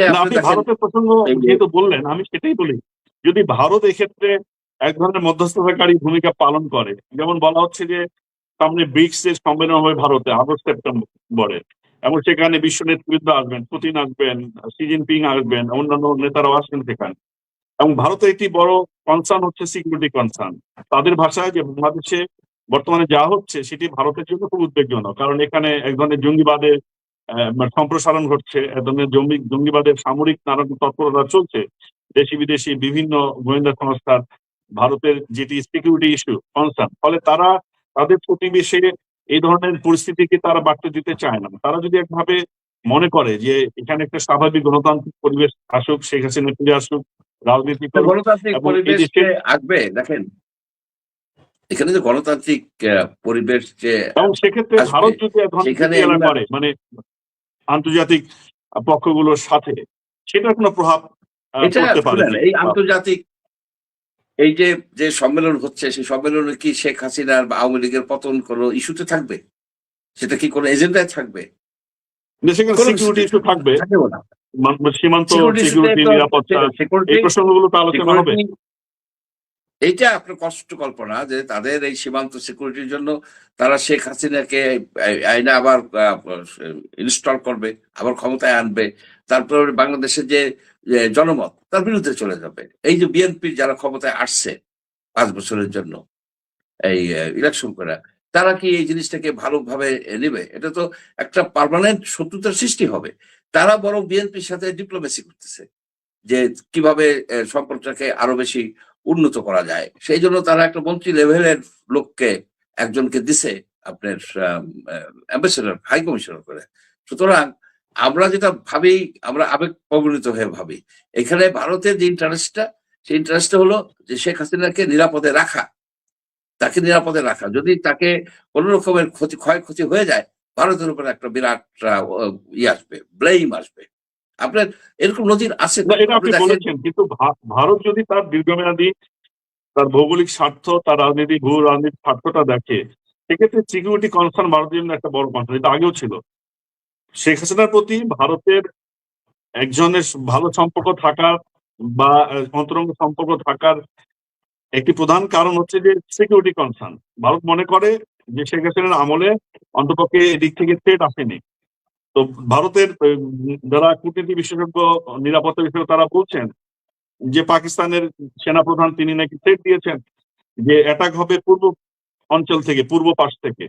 না, আপনি আপনি দেখেন ভারতের প্রসঙ্গ যেহেতু বললেন, আমি সেটাই বলি, যদি ভারত এক্ষেত্রে এক ধরনের মধ্যস্থতাকারী ভূমিকা পালন করে, যেমন বলা হচ্ছে যে সামনে ব্রিক্স এর সম্মেলন হবে ভারতে আগস্ট সেপ্টেম্বরে, এবং সেখানে বিশ্ব নেতৃবৃন্দ আসবেন, পুতিন আসবেন, শি জিনপিং আসবেন, অন্যান্য নেতারাও আসবেন সেখানে। এবং ভারতের একটি বড় কনসার্ন হচ্ছে সিকিউরিটি কনসার্ন। তাদের ভাষায় যে বাংলাদেশে বর্তমানে যা হচ্ছে সেটি ভারতের জন্য খুব উদ্বেগজনক, কারণ এখানে এক ধরনের জঙ্গিবাদের সম্প্রসারণ ঘটছে, এক ধরনের জঙ্গিবাদের সামরিক নানা তৎপরতা চলছে দেশি বিদেশি বিভিন্ন গোয়েন্দা সংস্থার ভারতের যেটি সিকিউরিটি ইস্যু কনসার্ন। ফলে তারা তাদের প্রতিবেশে এই ধরনের পরিস্থিতিকে তারা বাড়তে দিতে চায় না। তারা যদি একভাবে মনে করে যে এখানে একটা স্বাভাবিক গণতান্ত্রিক পরিবেশ আসুক, শেখ হাসিনা ফিরে আসুক, রাজনীতি করুক, গণতান্ত্রিক এবং এই পরিবেশ দেশে যে আসবে, দেখেন এখানে যে গণতান্ত্রিক পরিবেশ যে এবং সেক্ষেত্রে আসবে ভারত যদি এক ধরনের সেখানে বিপিএল করে, মানে আন্তর্জাতিক পক্ষগুলোর সাথে, সেটার কোনো প্রভাব এটা পড়তে পারে শুনেন, কি? এই আন্তর্জাতিক এই যে যে সম্মেলন হচ্ছে, সেই সম্মেলনে কি শেখ হাসিনার বা আওয়ামী লীগের পতন কোনো ইস্যুতে থাকবে? সেটা কি কোনো এজেন্ডায় থাকবে? সেখানে কোনো সিকিউরিটি কিছুতে ইস্যু থাকবে না, থাকবে, থাকবেও না। সীমান্ত সিকিউরিটি ইস্যুতে সিকিউরিটি, তো নিরাপত্তা, এই সিকিউরিটি প্রসঙ্গগুলো তো আলোচনা হবে। সিকিউরিটি এইটা আপনার কষ্ট কল্পনা যে তাদের এই সীমান্ত সিকিউরিটির জন্য তারা শেখ হাসিনাকে আইনে আবার ইনস্টল করবে, আবার ক্ষমতায় আনবে, তারপর বাংলাদেশের যে জনমত তার বিরুদ্ধে চলে যাবে। এই যে বিএনপির যারা ক্ষমতায় আসছে 5 বছরের জন্য এই ইলেকশন করে, তারা কি এই জিনিসটাকে ভালোভাবে নেবে? এটা তো একটা পার্মানেন্ট শত্রুতার সৃষ্টি হবে। তারা বরং বিএনপির সাথে ডিপ্লোমেসি করতেছে যে কিভাবে সম্পর্কটাকে আরো বেশি উন্নত করা যায়। সেই জন্য তারা একটা মন্ত্রী লেভেলের লোককে একজনকে দিছে আপনার অ্যাম্বাসেডর, হাই কমিশনার করে। সুতরাং আমরা যেটা ভাবি, আমরা আবেগ প্রবণিত হয়ে ভাবি। এখানে ভারতের যে ইন্টারেস্টটা, সেই ইন্টারেস্টটা হলো যে শেখ হাসিনাকে নিরাপদে রাখা, তাকে নিরাপদে রাখা। যদি তাকে কোন রকমের ক্ষয়ক্ষতি হয়ে যায়, ভারতের উপর একটা বিরাট আসবে, ব্লেম আসবে। আপনার এরকম নজির আছে না, তো, এটা আপনি আপনি দেখেন। বলেছেন, কিন্তু ভারত যদি তার দীর্ঘমেয়াদী, তার ভৌগোলিক স্বার্থ, তার রাজনীতি, ভূ রাজনীতির স্বার্থটা দেখে, সেক্ষেত্রে সিকিউরিটি কনসার্ন ভারতের জন্য একটা বড় কনসার্ন, এটা আগেও ছিল। শেখ হাসিনার প্রতি ভারতের একজনের ভালো সম্পর্ক থাকার বা অন্তরঙ্গ সম্পর্ক থাকার একটি প্রধান কারণ হচ্ছে যে সিকিউরিটি কনসার্ন। ভারত মনে করে যে শেখ হাসিনার আমলে অন্তপক্ষে এদিক থেকে থ্রেট আসেনি। তো ভারতের যারা কূটনীতি বিশেষজ্ঞ, নিরাপত্তা বিশেষজ্ঞ, তারা বলছেন যে পাকিস্তানের সেনাপ্রধান তিনি নাকি থ্রেট দিয়েছেন যে অ্যাটাক হবে পূর্ব অঞ্চল থেকে, পূর্ব পাশ থেকে।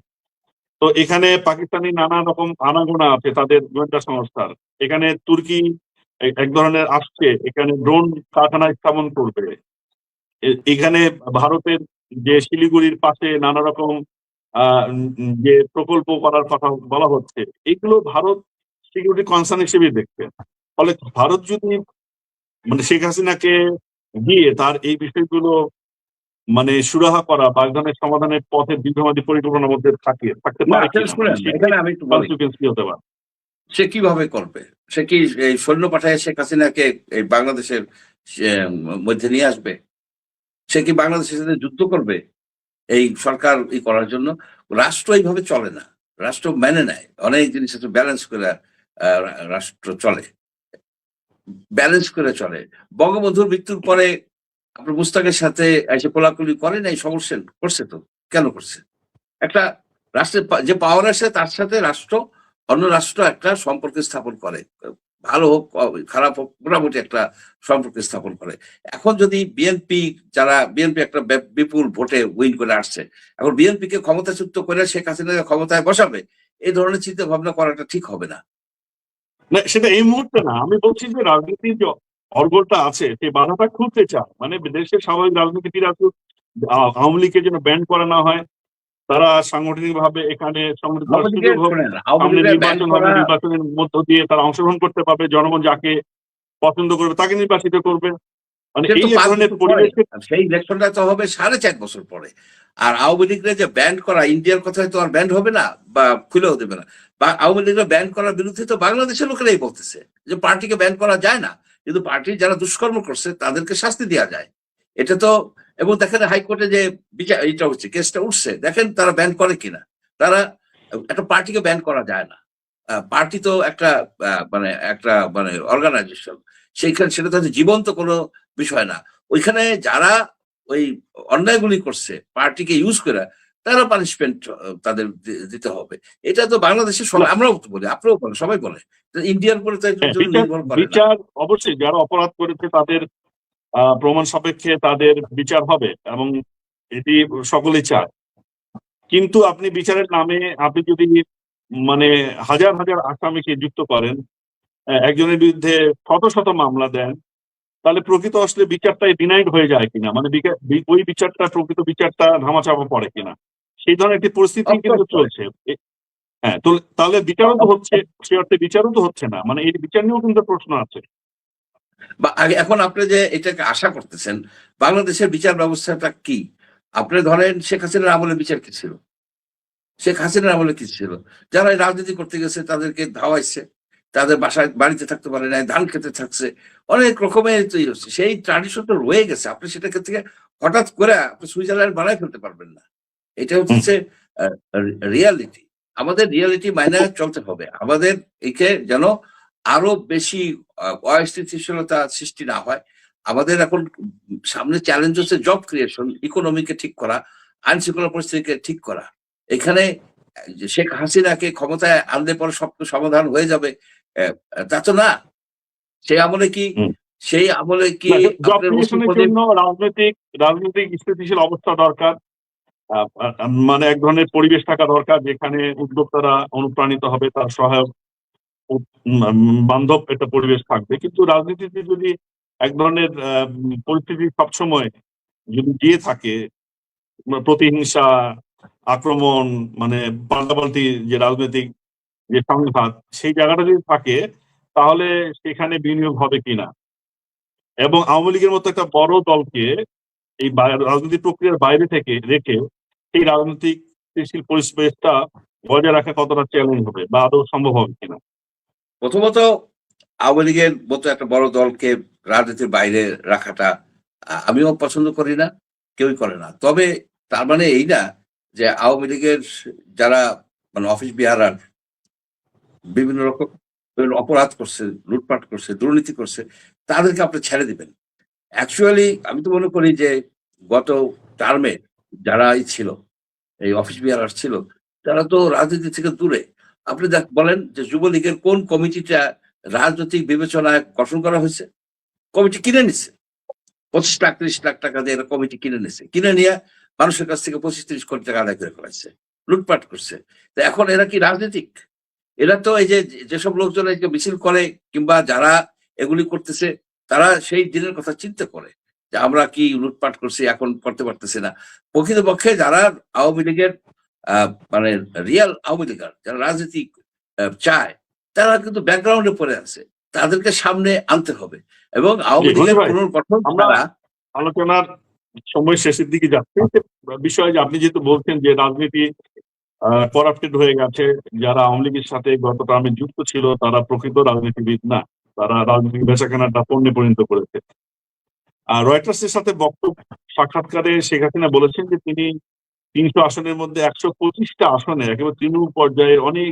তো এখানে পাকিস্তানি নানা রকম আনাগোনা আছে তাদের গোয়েন্দা সংস্থার। এখানে তুর্কি এক ধরনের আসছে, এখানে ড্রোন কারখানা স্থাপন করবে। এখানে ভারতের যে শিলিগুড়ির পাশে নানা রকম যে প্রকল্প করার কথা বলা হচ্ছে, এগুলো ভারত সিকিউরিটি কনসার্ন হিসেবে দেখছে। ফলে ভারত যদি মানে শেখ হাসিনাকে দিয়ে তার এই বিষয়গুলো মানে সুরাহা করা বা এক ধরনের সমাধানের পথে দীর্ঘমেয়াদী পরিকল্পনার মধ্যে থাকতে না পারে আসলে কিনা, মানে শুনেন, সেটি এখানে আমি একটু বলি, কনসিকুয়েন্স কি হতে পারে। সে কিভাবে করবে? সে কি এই সৈন্য পাঠায় শেখ হাসিনাকে এই বাংলাদেশের মধ্যে নিয়ে আসবে? সে কি বাংলাদেশের সাথে যুদ্ধ করবে এই সরকার করার জন্য? রাষ্ট্র এইভাবে চলে না, রাষ্ট্র মেনে নেয় অনেক জিনিস, একটু ব্যালেন্স করে রাষ্ট্র চলে, ব্যালেন্স করে চলে। বঙ্গবন্ধুর মৃত্যুর পরে আপনার মুস্তাকের সাথে এসে কোলাকুলি করে নাই, সমস্যা করছে তো, কেন করছে? একটা রাষ্ট্রের যে পাওয়ার আসে তার সাথে রাষ্ট্র, অন্য রাষ্ট্র একটা সম্পর্ক স্থাপন করে, ভালো হোক খারাপ হোক, মোটামুটি একটা সম্পর্ক স্থাপন করে। এখন যদি বিএনপি, যারা বিএনপি একটা বিপুল ভোটে উইন করে আসছে, এখন বিএনপি কে ক্ষমতাচ্যুত করে শেখ হাসিনাকে ক্ষমতায় বসাবে, এই ধরনের চিন্তা ভাবনা করাটা ঠিক হবে না। না, সেটা এই মুহূর্তে না, আমি বলছি যে রাজনীতির যে অর্গলটা আছে সেই বাধাটা খুলতে চায়, মানে দেশের স্বাভাবিক রাজনীতি ফিরে আসুক, আওয়ামী লীগকে যেন ব্যান্ড করা না হয়, তারা সাংগঠনিক ভাবে এখানে সংগঠিত আওয়ামী করার সুযোগ লীগের হোক, শোনেন, আওয়ামী সামনে লীগের ব্যান নির্বাচন হবে, করা, নির্বাচনের মধ্য দিয়ে তারা অংশগ্রহণ করতে পারবে, জনগণ যাকে পছন্দ করবে তাকে নির্বাচিত করবে, মানে সে তো এই এক 5 ধরনের বছর পরে, পরিবেশে। আর সেই ইলেকশনটা তো হবে 4.5 বছর পরে। আর আওয়ামী লীগের যে ব্যান্ড করা, ইন্ডিয়ার কথায় তো আর ব্যান্ড হবে না বা খুলেও দেবে না। বা আওয়ামী লীগের ব্যান্ড করার বিরুদ্ধে তো বাংলাদেশের লোকেরাই বলতেছে যে পার্টিকে ব্যান্ড করা যায় না, কিন্তু পার্টির যারা দুষ্কর্ম করছে তাদেরকে শাস্তি দেওয়া যায়। এটা তো, এবং দেখেন হাইকোর্টে যে বিচার এটা হচ্ছে, কেসটা উঠছে, দেখেন তারা ব্যান্ড করে কিনা। তারা, একটা পার্টিকে ব্যান্ড করা যায় না। পার্টি তো একটা মানে অর্গানাইজেশন, সেইখানে সেটা তো হচ্ছে জীবন্ত কোনো বিষয় না। ওইখানে যারা ওই অন্যায়গুলি করছে পার্টিকে ইউজ করে, তারা পানিশমেন্ট তাদের দিতে হবে। এটা তো বাংলাদেশের না, সবাই, আমরাও তো বলি, আপনিও বলেন, সবাই বলে। ইন্ডিয়ার উপরে তো এটার হ্যাঁ, জন্য বিচার নির্ভর করে না। বিচার অবশ্যই যারা অপরাধ করেছে তাদের প্রমাণ সাপেক্ষে তাদের বিচার হবে, এবং এটি সকলেই চায়। কিন্তু আপনি বিচারের নামে আপনি যদি মানে হাজার হাজার আসামিকে যুক্ত করেন, একজনের বিরুদ্ধে শত শত মামলা দেন, তাহলে প্রকৃত আসলে বিচারটাই ডিনাইড হয়ে যায় কিনা, মানে ওই বিচারটা, প্রকৃত বিচারটা ধামাচাপা পড়ে কিনা, সেই ধরনের একটি পরিস্থিতি কিন্তু অফকোর্স করে। চলছে। হ্যাঁ, তো তাহলে বিচারও তো হচ্ছে, সে অর্থে বিচারও তো হচ্ছে না, মানে এই বিচার নিয়েও কিন্তু প্রশ্ন আছে। বা আগে এখন আপনি যে এটাকে আশা করতেছেন, বাংলাদেশের বিচার ব্যবস্থাটা কি? আপনি ধরেন শেখ হাসিনার আমলে বিচার কি ছিল? শেখ হাসিনার আমলে কি ছিল? যারা এই রাজনীতি করতে গেছে তাদেরকে ধাওয়াইছে। তাদের বাসায় বাড়িতে থাকতে পারে নাই, ধান খেতে থাকছে। অনেক রকমের তৈরি হচ্ছে। সেই ট্র্যাডিশন তো রয়ে গেছে। আপনি সেটাকে থেকে হঠাৎ করে আপনি সুইজারল্যান্ড বানায় ফেলতে পারবেন না। এটা হুম। হচ্ছে আ রিয়ালিটি। আমাদের রিয়ালিটি মাইনে চলতে হবে। আমাদের একে যেন আরো বেশি অস্থিতিশীলতা সৃষ্টি না হয়। আমাদের এখন সামনে চ্যালেঞ্জ হচ্ছে জব ক্রিয়েশন, ইকোনমিকে ঠিক করা, আইনশৃঙ্খলা পরিস্থিতিকে ঠিক করা। এখানে যে শেখ হাসিনাকে ক্ষমতায় আনলে পরে সব সমাধান হয়ে যাবে, তা তো না। সেই আমলে কি হুম। সেই আমলে কি না, জব আপনার ক্রিয়েশনের মুক্তিপদে জন্য রাজনৈতিক রাজনৈতিক স্থিতিশীল অবস্থা দরকার। মানে এক ধরনের পরিবেশ থাকা দরকার যেখানে উদ্যোক্তারা অনুপ্রাণিত হবে, তার সহায়ক বান্ধব একটা পরিবেশ থাকবে। কিন্তু রাজনীতিতে যদি এক ধরনের পরিস্থিতি সবসময় যদি দিয়ে থাকে, প্রতিহিংসা, আক্রমণ, মানে পাল্টাপাল্টি যে রাজনৈতিক যে সংঘাত, সেই জায়গাটা যদি থাকে, তাহলে সেখানে বিনিয়োগ হবে কিনা। এবং আওয়ামী লীগের মতো একটা বড় দলকে এই রাজনৈতিক প্রক্রিয়ার বাইরে থেকে রেখে সেই রাজনৈতিক স্থিতিশীল পরিবেশটা বজায় রাখা কতটা চ্যালেঞ্জ হবে, বা আদৌ সম্ভব হবে কিনা। প্রথমত আওয়ামী লীগের মতো একটা বড় দলকে রাজনীতির বাইরে রাখাটা আমিও পছন্দ করি না, কেউই করে না। তবে তার মানে এই না যে আওয়ামী লীগের যারা মানে অফিস বিহারার বিভিন্ন রকম অপরাধ করছে, লুটপাট করছে, দুর্নীতি করছে, তাদেরকে আপনি ছেড়ে দিবেন। অ্যাকচুয়ালি আমি তো মনে করি যে গত টার্মে যারা ছিল, এই অফিস বিহারার ছিল, তারা তো রাজনীতি থেকে দূরে। আপনি বলেন যে যুবলীগের কোন কমিটিটা রাজনৈতিক বিবেচনায় গঠন করা হয়েছে? কমিটি কিনে নিছে। 25 লাখ 30 লাখ টাকা দিয়ে এরা কমিটি কিনে নিছে। কিনে নিয়ে মানুষের কাছ থেকে 25-30 কোটি টাকা আদায় করে ফেলাইছে। লুটপাট করছে। তো এখন এরা কি রাজনীতিক? এরা তো এই যে যেসব লোকজন এই যে মিছিল করে কিংবা যারা এগুলি করতেছে, তারা সেই দিনের কথা চিন্তা করে যে আমরা কি লুটপাট করছি, এখন করতে পারতেছি না। প্রকৃতপক্ষে যারা আওয়ামী লীগের মানে রিয়াল আওয়ামী লীগার, যারা রাজনীতি চায়, তারা কিন্তু ব্যাকগ্রাউন্ডে পড়ে আছে। তাদেরকে সামনে আনতে হবে এবং জি, আওয়ামী ধনী লীগের ভাই, পুনর্গঠন আমরা ছাড়া আলোচনার সময় শেষের দিকে যাচ্ছে। বিষয় যে আপনি যেহেতু বলছেন যে রাজনীতি করাপ্টেড হয়ে গেছে, যারা আওয়ামী লীগের সাথে গত টার্মে যুক্ত ছিল তারা প্রকৃত রাজনীতিবিদ না, তারা রাজনৈতিক বেচাকেনাটা পণ্যে পরিণত করেছে। আর রয়টার্সের সাথে বক্তব্য সাক্ষাৎকারে শেখ হাসিনা বলেছেন যে তিনি 300 আসনের মধ্যে 125টা আসনে একেবারে তৃণমূল পর্যায়ের অনেক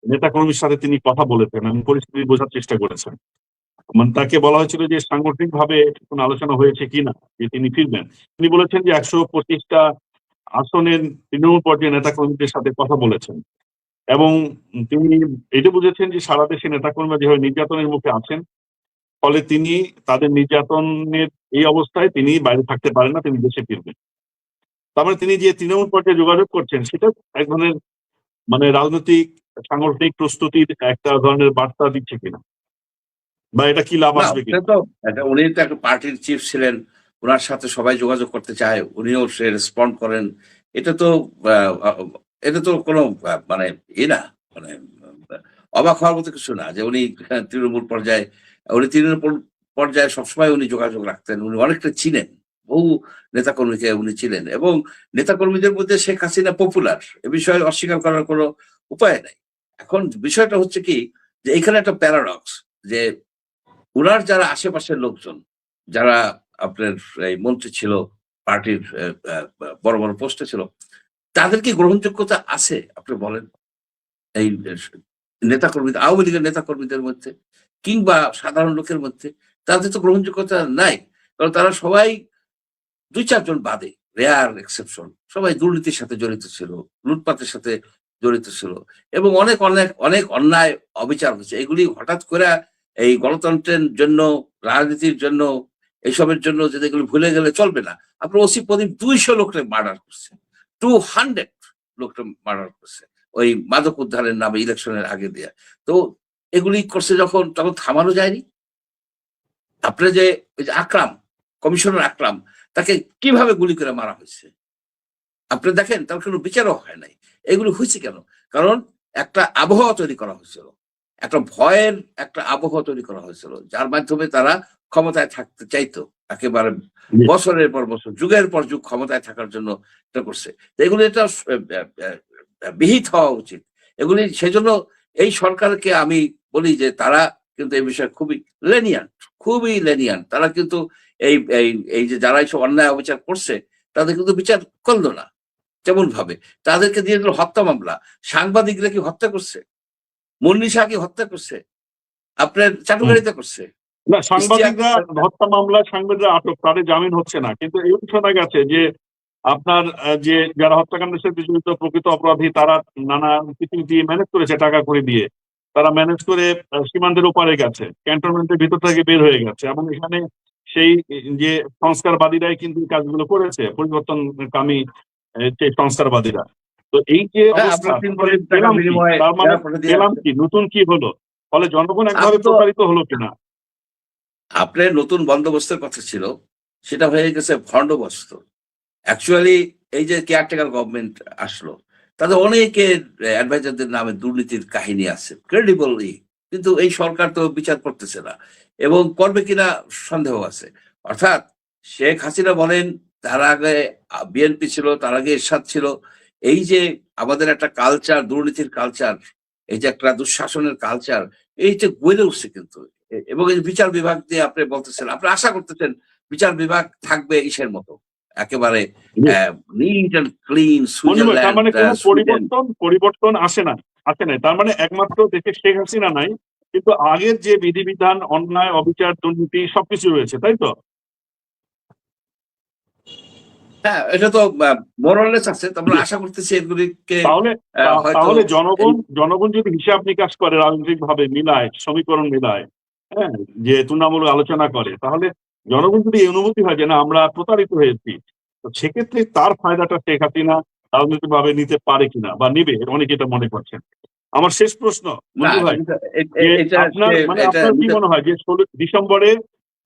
নেতাকর্মীর সাথে তিনি কথা বলেছেন এবং পরিস্থিতি বোঝার চেষ্টা করেছেন। মানে তাকে বলা হয়েছিল যে সাংগঠনিক ভাবে কোনো আলোচনা হয়েছে কিনা যে তিনি ফিরবেন। তিনি বলেছেন যে 125টা আসনের তৃণমূল পর্যায়ের নেতাকর্মীদের সাথে কথা বলেছেন, এবং তিনি এটা বুঝেছেন যে সারা দেশে নেতাকর্মীরা যেভাবে নির্যাতনের মুখে আছেন, ফলে তিনি তাদের নির্যাতনের এই অবস্থায় তিনি বাইরে থাকতে পারেন না, তিনি দেশে ফিরবেন। তার মানে তিনি যে তৃণমূল পর্যায়ে যোগাযোগ করছেন সেটা এক ধরনের মানে রাজনৈতিক সাংগঠনিক প্রস্তুতির একটা ধরনের বার্তা দিচ্ছে কিনা, বা এটা কি লাভ না, আসবে ওটা কিনা। তো উনি তো একটা পার্টির চিফ ছিলেন। উনার সাথে সবাই যোগাযোগ করতে চায়। উনিও সে রেসপন্ড করেন। এটা তো আ আ এটা তো কোনো মানে না, মানে অবাক হওয়ার মতো কিছু না যে উনি তৃণমূল পর্যায়ে তৃণমূল পর্যায়ে সবসময় উনি যোগাযোগ রাখতেন। উনি অনেকটা চিনেন। বহু নেতাকর্মীকে উনি চিনেন এবং নেতাকর্মীদের মধ্যে শেখ হাসিনা পপুলার। এ বিষয়ে অস্বীকার করার কোনো উপায় নাই। এখন বিষয়টা হচ্ছে কি যে এখানে একটা প্যারাডক্স যে উনার যারা আশেপাশের লোকজন, যারা আপনার এই মন্ত্রী ছিল, পার্টির বড়, বড় পোস্টে ছিল, তাদের কি গ্রহণযোগ্যতা আছে? আপনি বলেন। এই নেতাকর্মী, আওয়ামী লীগের নেতাকর্মীদের মধ্যে কিংবা সাধারণ লোকের মধ্যে তাদের তো গ্রহণযোগ্যতা নাই। কারণ তারা সবাই ২-৪ জন বাদে, রেয়ার এক্সেপশন, সবাই দুর্নীতির সাথে জড়িত ছিল, লুটপাটের সাথে জড়িত ছিল এবং অনেক অনেক অনেক অন্যায় অবিচার হয়েছে। এগুলি হঠাৎ করে এই গণতন্ত্রের জন্য, রাজনীতির জন্য, এইসবের জন্য যদি এগুলো ভুলে গেলে চলবে না। আপনার ওসি প্রদীপ ২০০ লোককে মার্ডার করছে, 200 লোককে মার্ডার করছে ওই মাদক উদ্ধারের নামে ইলেকশনের আগে দিয়ে। তো এগুলি করছে যখন, তখন থামানো যায়নি। আপনার যে ওই যে আকরাম, কমিশনার আকরাম, তাকে কিভাবে গুলি করে মারা হয়েছে আপনি দেখেন, তার কোনো বিচারও হয় নাই। এগুলো হয়েছে কেন? কারণ একটা আবহাওয়া তৈরি করা হয়েছিল, একটা ভয়ের একটা আবহাওয়া তৈরি করা হয়েছিল, যার মাধ্যমে তারা ক্ষমতায় থাকতে চাইতো একেবারে বছরের পর বছর, যুগের পর যুগ ক্ষমতায় থাকার জন্য এটা করছে। তো এগুলো এটা বিহিত হওয়া উচিত এগুলি। সেজন্য এই সরকারকে আমি বলি যে তারা কিন্তু এই বিষয়ে খুবই লেনিয়ান। তারা কিন্তু এই এই এই যে যারা এইসব অন্যায় অবিচার করছে তাদের কিন্তু বিচার করলো না। যেমন ভাবে তাদেরকে দিয়ে দিল হত্যা মামলা। সাংবাদিকরা কি হত্যা করছে? মুন্নি শাহ কি হত্যা করছে? আপনার চাটুকারিতা করছে? না, সাংবাদিকরা হত্যা মামলা, সাংবাদিকরা আটক, তাদের জামিন হচ্ছে না। কিন্তু এই শোনা গেছে যে আপনার যে যারা হত্যাকাণ্ডের সাথে জড়িত প্রকৃত অপরাধী, তারা নানা কিছু দিয়ে ম্যানেজ করেছে, টাকা করে দিয়ে তারা ম্যানেজ করে সীমান্তের ওপারে গেছে, ক্যান্টনমেন্টের ভিতর থেকে বের হয়ে গেছে। এবং এখানে সেই যে সংস্কারবাদীরাই কিন্তু এই কাজগুলো করেছে, পরিবর্তনকামী সেই সংস্কারবাদীরা। তো এই যে অবস্থা, তার মানে পেলাম কি, নতুন কি হলো? ফলে জনগণ একভাবে প্রতারিত হলো কিনা? আপনার নতুন বন্দোবস্তের কথা ছিল, সেটা হয়ে গেছে ভণ্ডবস্ত। অ্যাকচুয়ালি এই যে কেয়ারটেকার গভর্নমেন্ট আসলো, তাদের অনেকের অ্যাডভাইজারদের নামে দুর্নীতির কাহিনী আছে ক্রেডিবলি, কিন্তু এই সরকার তো বিচার করতেছে না এবং করবে কিনা সন্দেহ আছে। অর্থাৎ শেখ হাসিনা বলেন, তার আগে বিএনপি ছিল, তার আগে এরশাদ ছিল। এই যে আমাদের একটা কালচার, দুর্নীতির কালচার, এই যে একটা দুঃশাসনের কালচার, এই যে গড়ে উঠছে কিন্তু। এবং এই বিচার বিভাগ দিয়ে আপনি বলতেছেন, আপনি আশা করতেছেন বিচার বিভাগ থাকবে ইসের মতো, একেবারে নিট অ্যান্ড ক্লিন তার মানে কোনো সুইজারল্যান্ড। পরিবর্তন আসে না। তার মানে একমাত্র দেশে শেখ হাসিনা নাই, কিন্তু আগের যে বিধিবিধান, অন্যায় অবিচার, দুর্নীতি সবকিছু রয়েছে, তাই তো? হ্যাঁ, এটা তো মোরাললেস আছে। আমরা আশা করতেছি এগুলিকে তাহলে জনগণ যদি হিসাব নিকাশ করে, রাজনৈতিক ভাবে মিলায়, সমীকরণ মিলায়, হ্যাঁ, যে তুলনামূলক আলোচনা করে, তাহলে জনগণ যদি এই অনুভূতি হয় যে না, আমরা প্রতারিত হয়েছি, তো সেক্ষেত্রে তার ফায়দাটা শেখ হাসিনা রাজনৈতিক ভাবে নিতে পারে কিনা বা নিবে, অনেকে এটা মনে করছেন। আমার শেষ প্রশ্ন, মঞ্জু ভাই, আপনার কি মনে হয় যে 16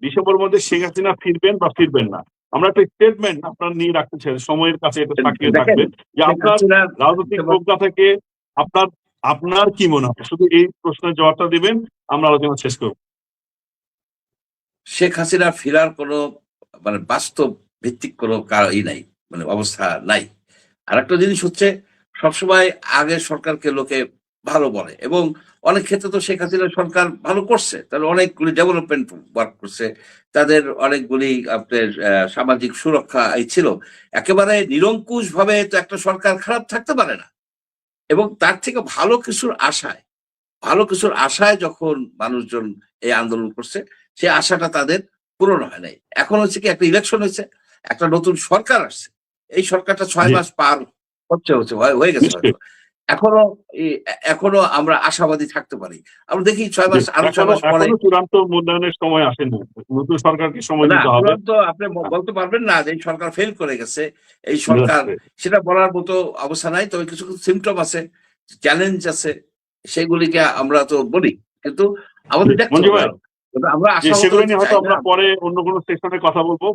ডিসেম্বর মধ্যে শেখ হাসিনা ফিরবেন বা ফিরবেন না? আমরা একটা স্টেটমেন্ট আপনার নিয়ে রাখতে চাই, সময়ের কাছে এটা সাক্ষী থাকবে যে আপনার রাজনৈতিক প্রজ্ঞা থেকে আপনার কি মনে হয়? শুধু এই প্রশ্নের জবাবটা দিবেন, আমরা আলোচনা শেষ করব। শেখ হাসিনা ফেরার কোনো মানে বাস্তব ভিত্তিক কোনো নাই, মানে অবস্থা নাই। আর একটা জিনিস হচ্ছে, সবসময় আগের সরকারকে লোকে ভালো বলে এবং অনেক ক্ষেত্রে তো শেখ হাসিনা সরকার ভালো করছে, তাহলে অনেকগুলি ডেভেলপমেন্ট ওয়ার্ক করছে, তাদের অনেকগুলি আপনার সামাজিক সুরক্ষা এই ছিল। একেবারে নিরঙ্কুশ ভাবে তো একটা সরকার খারাপ থাকতে পারে না। এবং তার থেকে ভালো কিছুর আশায় যখন মানুষজন এই আন্দোলন করছে, সেই আশাটা তাদের পূরণ হয় নাই। এখন হচ্ছে কি, একটা ইলেকশন হয়েছে, একটা নতুন সরকার আসছে, এই সরকারটা 6 মাস পার হয়ে গেছে হয়তো। এখনো আমরা আশাবাদী থাকতে পারি। আমরা দেখি 6 মাস, আরো 6 মাস পরে চূড়ান্ত মূল্যায়নের সময় আসেনি, নতুন সরকারকে সময় দিতে হবে। তো আপনি বলতে পারবেন না যে এই সরকার ফেল করে গেছে, এই সরকার, সেটা বলার মতো অবস্থা নাই। তবে কিছু কিছু সিমটম আছে, চ্যালেঞ্জ আছে, সেগুলিকে আমরা তো বলি, কিন্তু আমাদের দেখতে হবে। আমরা আশা সেগুলো নিয়ে হয়তো আমরা পরে অন্য কোনো সেকশনে কথা বলবো।